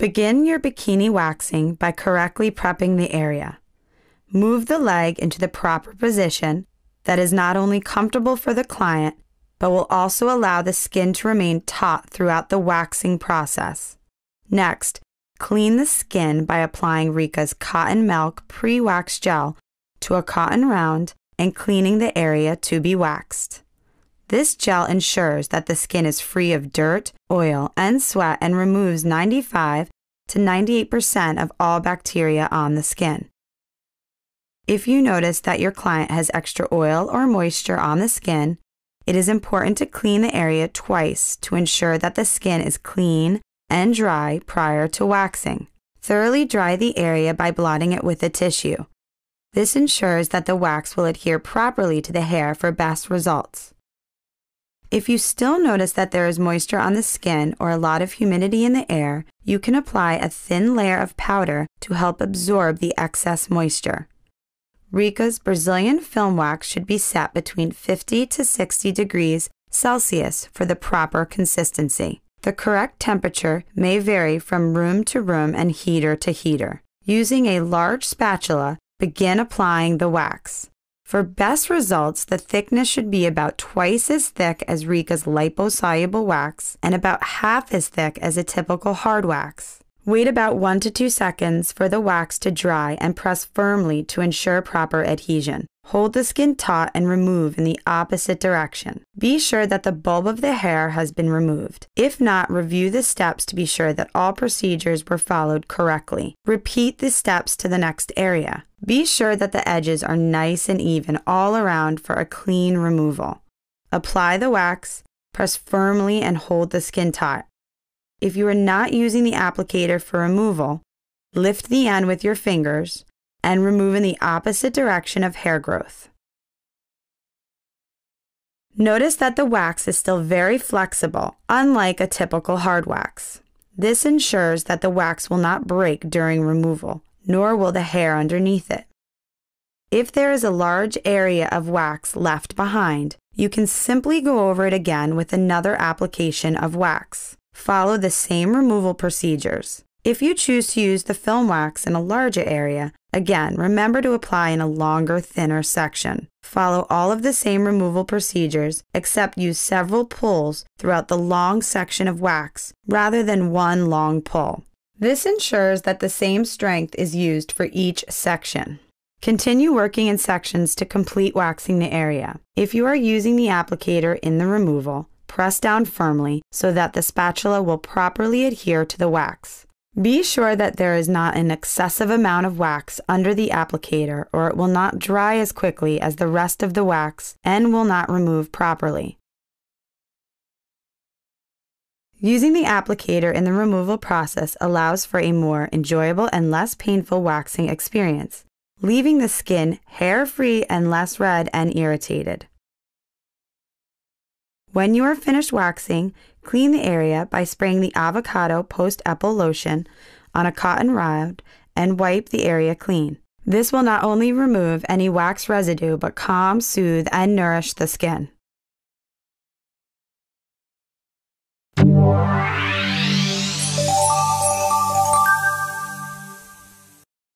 Begin your bikini waxing by correctly prepping the area. Move the leg into the proper position that is not only comfortable for the client, but will also allow the skin to remain taut throughout the waxing process. Next, clean the skin by applying Rika's Cotton Milk Pre-Wax Gel to a cotton round and cleaning the area to be waxed. This gel ensures that the skin is free of dirt, oil, and sweat and removes 95 to 98% of all bacteria on the skin. If you notice that your client has extra oil or moisture on the skin, it is important to clean the area twice to ensure that the skin is clean and dry prior to waxing. Thoroughly dry the area by blotting it with a tissue. This ensures that the wax will adhere properly to the hair for best results. If you still notice that there is moisture on the skin or a lot of humidity in the air, you can apply a thin layer of powder to help absorb the excess moisture. Rika's Brazilian film wax should be set between 50 to 60 degrees Celsius for the proper consistency. The correct temperature may vary from room to room and heater to heater. Using a large spatula, begin applying the wax. For best results, the thickness should be about twice as thick as Rika's liposoluble wax and about half as thick as a typical hard wax. Wait about 1 to 2 seconds for the wax to dry and press firmly to ensure proper adhesion. Hold the skin taut and remove in the opposite direction. Be sure that the bulb of the hair has been removed. If not, review the steps to be sure that all procedures were followed correctly. Repeat the steps to the next area. Be sure that the edges are nice and even all around for a clean removal. Apply the wax, press firmly and hold the skin taut. If you are not using the applicator for removal, lift the end with your fingers and remove in the opposite direction of hair growth. Notice that the wax is still very flexible, unlike a typical hard wax. This ensures that the wax will not break during removal, nor will the hair underneath it. If there is a large area of wax left behind, you can simply go over it again with another application of wax. Follow the same removal procedures. If you choose to use the film wax in a larger area, again, remember to apply in a longer, thinner section. Follow all of the same removal procedures, except use several pulls throughout the long section of wax rather than one long pull. This ensures that the same strength is used for each section. Continue working in sections to complete waxing the area. If you are using the applicator in the removal, press down firmly so that the spatula will properly adhere to the wax. Be sure that there is not an excessive amount of wax under the applicator, or it will not dry as quickly as the rest of the wax and will not remove properly. Using the applicator in the removal process allows for a more enjoyable and less painful waxing experience, leaving the skin hair-free and less red and irritated. When you are finished waxing, clean the area by spraying the Avocado Post-Epil Lotion on a cotton round and wipe the area clean. This will not only remove any wax residue but calm, soothe, and nourish the skin.